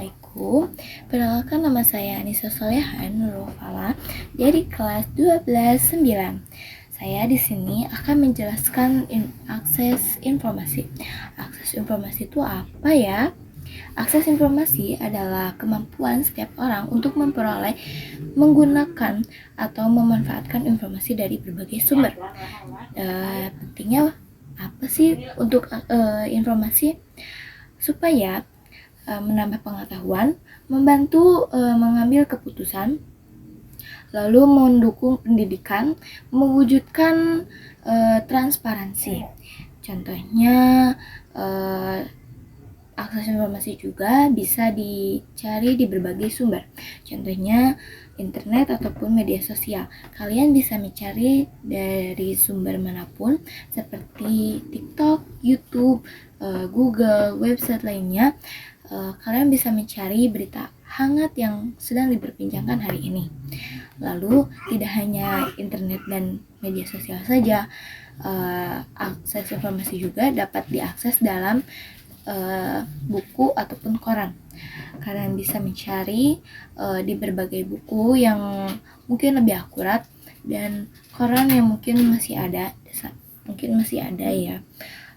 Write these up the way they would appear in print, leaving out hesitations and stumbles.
Assalamualaikum. Perkenalkan, nama saya Anissa Solehan Nurul Fala dari kelas 12-9. Saya di sini akan menjelaskan akses informasi. Akses informasi itu apa ya? Akses informasi adalah kemampuan setiap orang untuk memperoleh, menggunakan, atau memanfaatkan informasi dari berbagai sumber. Pentingnya apa sih untuk informasi? Supaya menambah pengetahuan, membantu mengambil keputusan, lalu mendukung pendidikan, mewujudkan transparansi. Contohnya, akses informasi juga bisa dicari di berbagai sumber. Contohnya internet ataupun media sosial. Kalian bisa mencari dari sumber manapun seperti TikTok, YouTube, Google, website lainnya. Kalian bisa mencari berita hangat yang sedang diperbincangkan hari ini. Lalu tidak hanya internet dan media sosial saja, akses informasi juga dapat diakses dalam buku ataupun koran. Kalian bisa mencari di berbagai buku yang mungkin lebih akurat dan koran yang mungkin masih ada ya.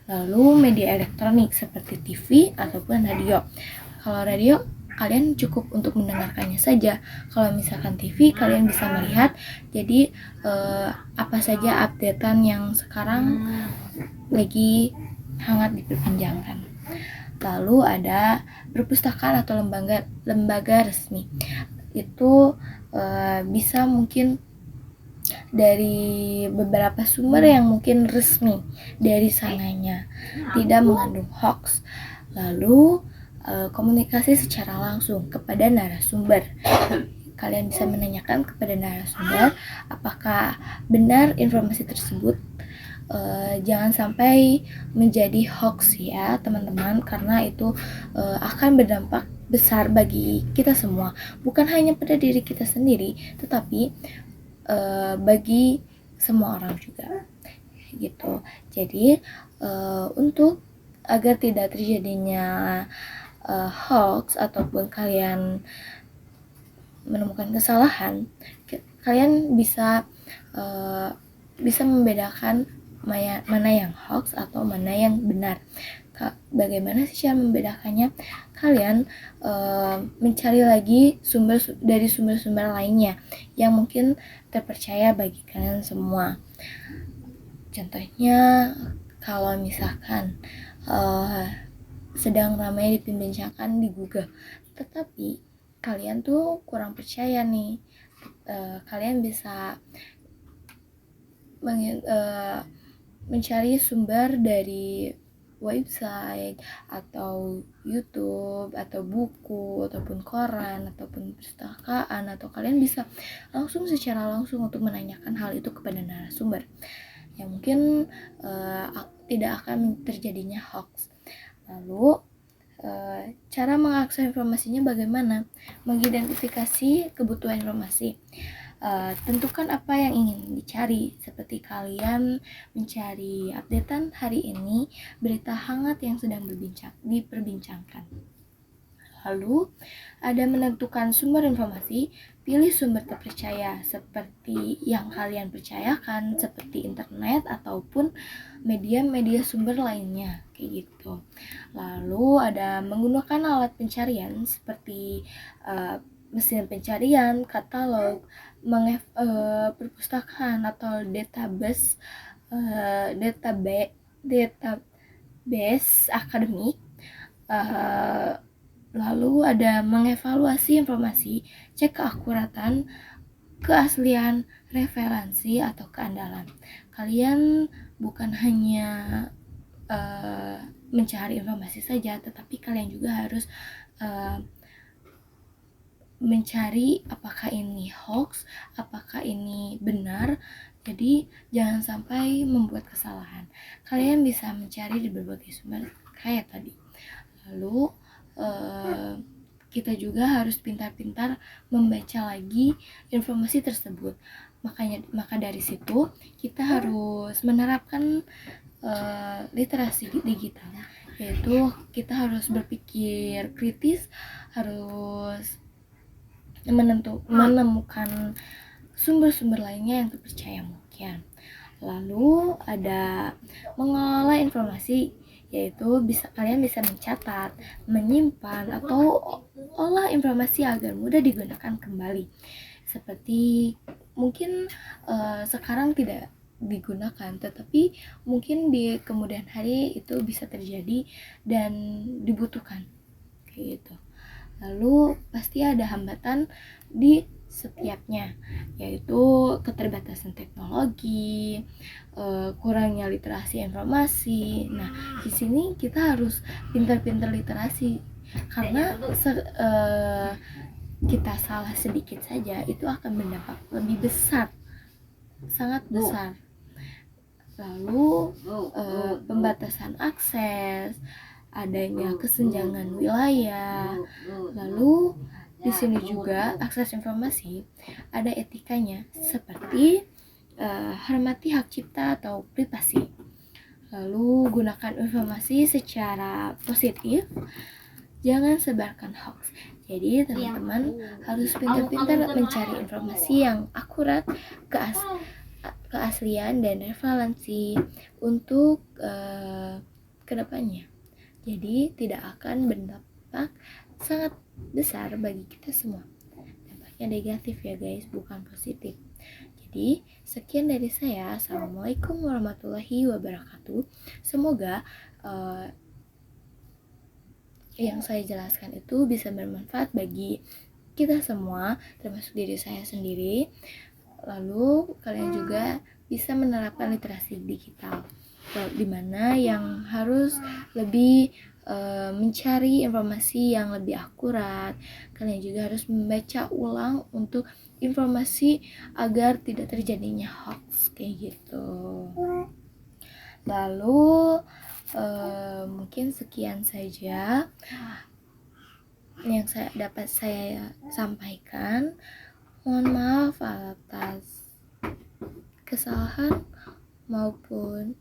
Lalu media elektronik seperti TV ataupun radio. Kalau radio kalian cukup untuk mendengarkannya saja. Kalau misalkan TV kalian bisa melihat. Jadi apa saja updatean yang sekarang lagi hangat diperbincangkan. Lalu ada perpustakaan atau lembaga resmi. Itu bisa mungkin dari beberapa sumber yang mungkin resmi dari sananya, tidak mengandung hoax. Lalu komunikasi secara langsung kepada narasumber. Kalian bisa menanyakan kepada narasumber apakah benar informasi tersebut. Jangan sampai menjadi hoax ya teman-teman, karena itu akan berdampak besar bagi kita semua, bukan hanya pada diri kita sendiri, tetapi bagi semua orang juga gitu. Jadi untuk agar tidak terjadinya hoax ataupun kalian menemukan kesalahan, kalian bisa membedakan mana yang hoax atau mana yang benar. Bagaimana sih cara membedakannya? Kalian mencari lagi dari sumber-sumber lainnya yang mungkin terpercaya bagi kalian semua. Contohnya, kalau misalkan sedang ramai diperbincangkan di Google, tetapi kalian tuh kurang percaya nih, kalian bisa mencari sumber dari website atau YouTube atau buku ataupun koran ataupun perpustakaan, atau kalian bisa secara langsung untuk menanyakan hal itu kepada narasumber yang mungkin tidak akan terjadinya hoax. Lalu cara mengakses informasinya bagaimana? Mengidentifikasi kebutuhan informasi. Tentukan apa yang ingin dicari, seperti kalian mencari updatean hari ini, berita hangat yang sedang diperbincangkan. Lalu ada menentukan sumber informasi. Pilih sumber terpercaya seperti yang kalian percayakan, seperti internet ataupun media sumber lainnya kayak gitu. Lalu ada menggunakan alat pencarian seperti mesin pencarian, katalog, perpustakaan atau database akademik. Lalu ada mengevaluasi informasi, cek keakuratan, keaslian, referensi atau keandalan. Kalian bukan hanya mencari informasi saja, tetapi kalian juga harus mencari apakah ini hoax, apakah ini benar. Jadi jangan sampai membuat kesalahan. Kalian bisa mencari di berbagai sumber kayak tadi. Lalu kita juga harus pintar-pintar membaca lagi informasi tersebut. Maka dari situ kita harus menerapkan literasi digital, yaitu kita harus berpikir kritis, harus menemukan sumber-sumber lainnya yang terpercaya mungkin. Lalu ada mengelola informasi, yaitu kalian bisa mencatat, menyimpan, atau olah informasi agar mudah digunakan kembali. Seperti mungkin sekarang tidak digunakan, tetapi mungkin di kemudian hari itu bisa terjadi dan dibutuhkan kayak gitu. Lalu pasti ada hambatan di setiapnya, yaitu keterbatasan teknologi, kurangnya literasi informasi. Nah, di sini kita harus pintar-pintar literasi, karena kita salah sedikit saja itu akan berdampak lebih besar, sangat besar. Lalu pembatasan akses, adanya kesenjangan wilayah. Lalu di sini juga akses informasi ada etikanya, seperti hormati hak cipta atau privasi. Lalu gunakan informasi secara positif, jangan sebarkan hoax. Jadi teman-teman harus pintar-pintar mencari informasi yang akurat, keaslian dan revalensi untuk kedepannya. Jadi tidak akan berdampak sangat besar bagi kita semua. Dampaknya negatif ya guys, bukan positif. Jadi sekian dari saya. Assalamualaikum warahmatullahi wabarakatuh. Semoga yang saya jelaskan itu bisa bermanfaat bagi kita semua, termasuk diri saya sendiri. Lalu kalian juga bisa menerapkan literasi digital, di mana yang harus lebih mencari informasi yang lebih akurat. Kalian juga harus membaca ulang untuk informasi agar tidak terjadinya hoax kayak gitu. Lalu mungkin sekian saja yang dapat saya sampaikan. Mohon maaf atas kesalahan maupun